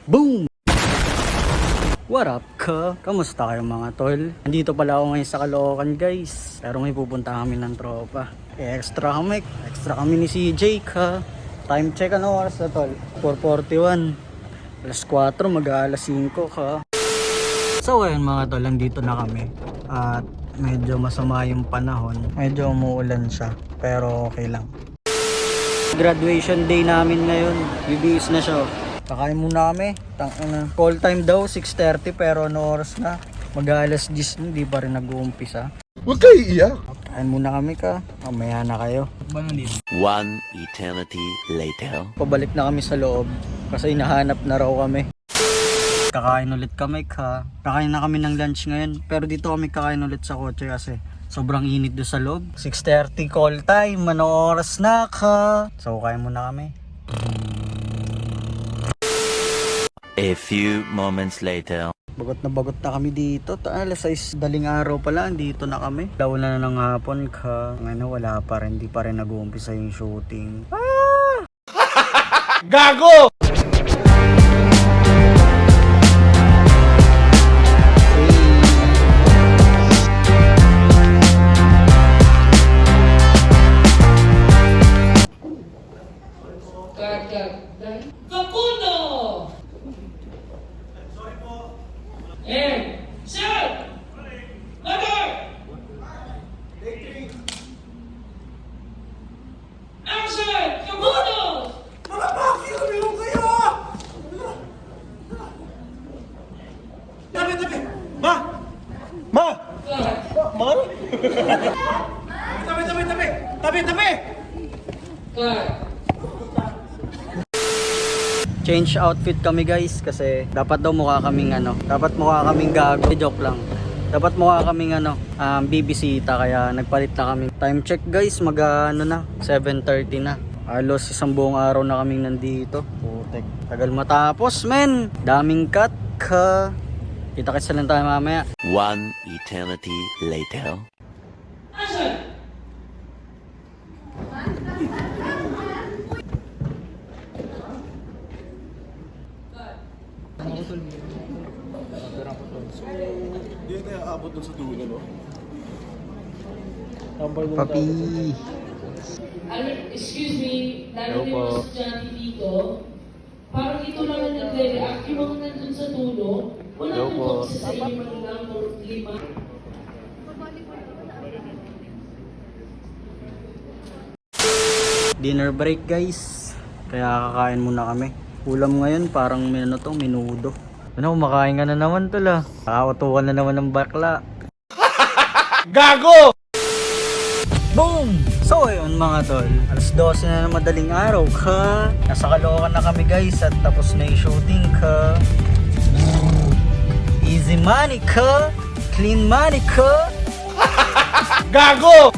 Boom! What up ka? Kamusta kayo mga tol? Nandito pala ako ngayon sa Caloocan guys. Pero may pupunta kami ng tropa. Extra kami ni CJ ka. Time check ano oras na tol? 4:41. Alas 4 mag-aalas 5 ka. So ayun mga tol, nandito na kami. At medyo masama yung panahon. Medyo umuulan siya. Pero okay lang. Graduation day namin ngayon. Bibihis na siya. Kakain muna kami. Call time daw 6:30 pero ano oras na? Mag-aalas 10 hindi pa rin nag-uumpisa. Huwag kayo iiyak. Kain muna kami ka. Mamaya na kayo. One eternity later. Pabalik na kami sa loob kasi hinahanap na raw kami. Kakain ulit kami ka. Kakain na kami ng lunch ngayon. Pero dito kami kakain ulit sa kotse kasi sobrang init doon sa loob. 6:30 call time. Ano oras na ka? So kain muna kami. A few moments later. Bagot na kami dito. Alas 6 daling araw pala, dito na kami. Launa na ng hapon ka. Ano, wala pa rin. Di pa rin nag-uumpisa yung shooting. Gago! Facundo! And set! Number! Action! Facundo! Mga bakit uminom kayo? Tabi! Ma! Ma! Ma? Tabi! Cut. Change outfit kami guys kasi dapat daw mukha kaming gago. Joke lang. Dapat mukha kaming bibisita kaya nagpalit na kami. Time check guys, na 7:30 na. Halos isang buong araw na kaming nandito. Putek. Tagal matapos men. Daming cut ka. Kita-kits lang tayo mamaya. One eternity later. Action! Hindi na aabot dun sa dulo, no? Papi. Excuse me, Hello lalo yung po. mga estudyante dito, parang ito lang ang nagre-react, yung mga nandun sa dulo, wala Hello nang po. isa sa inyo man lang or 5. Dinner break guys. Kaya kakain muna kami. Ulam ngayon parang minudo. Ano, kumakain ka na naman tol ah. Nakautukan na naman ng bakla. Gago! Boom! So ayun mga tol, alas 12 na ng madaling araw ka. Nasa Caloocan na kami guys at tapos na yung shooting ka. Easy money ka. Clean money ka. Gago!